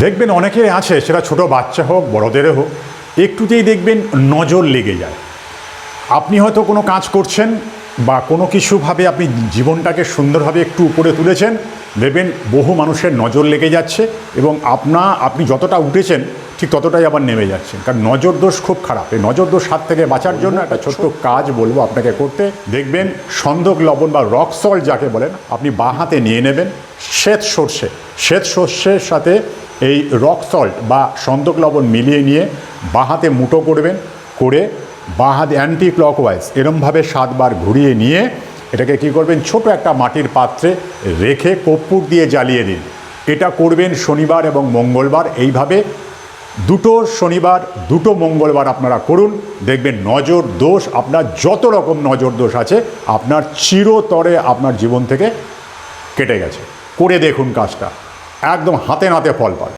দেখবেন অনেকের আছে, সেটা ছোট বাচ্চা হোক বড়দেরও হোক, একটুতেই দেখবেন নজর লেগে যায়। আপনি হয়তো কোনো কাজ করছেন বা কোনো কিছুভাবে আপনি জীবনটাকে সুন্দরভাবে একটু উপরে তুলেছেন, দেখবেন বহু মানুষের নজর লেগে যাচ্ছে এবং আপনি যতটা উঠেছেন ঠিক ততটাই আবার নেমে যাচ্ছেন। কারণ নজর দোষ খুব খারাপ। এই নজর দোষ হাত থেকে বাঁচার জন্য একটা ছোট্ট কাজ বলবো আপনাকে করতে। দেখবেন সন্দক লবণ বা রক সল্ট যাকে বলেন, আপনি বাঁ হাতে নিয়ে নেবেন শ্বেত সর্ষের সাথে এই রক সল্ট বা সন্দক লবণ মিলিয়ে নিয়ে বাঁ হাতে মুঠো করবেন, করে বাঁ হাতে অ্যান্টি ক্লকওয়াইজ এরমভাবে 7 বার ঘুরিয়ে নিয়ে এটাকে কি করবেন, ছোট একটা মাটির পাত্রে রেখে কর্পূর দিয়ে জ্বালিয়ে দিন। এটা করবেন শনিবার এবং মঙ্গলবার। এইভাবে 2 শনিবার 2 মঙ্গলবার আপনারা করুন। দেখবেন নজর দোষ, আপনার যত রকম নজর দোষ আছে আপনার চিরতরে আপনার জীবন থেকে কেটে গেছে। করে দেখুন কাজটা, একদম হাতে নাতে ফল পাবেন।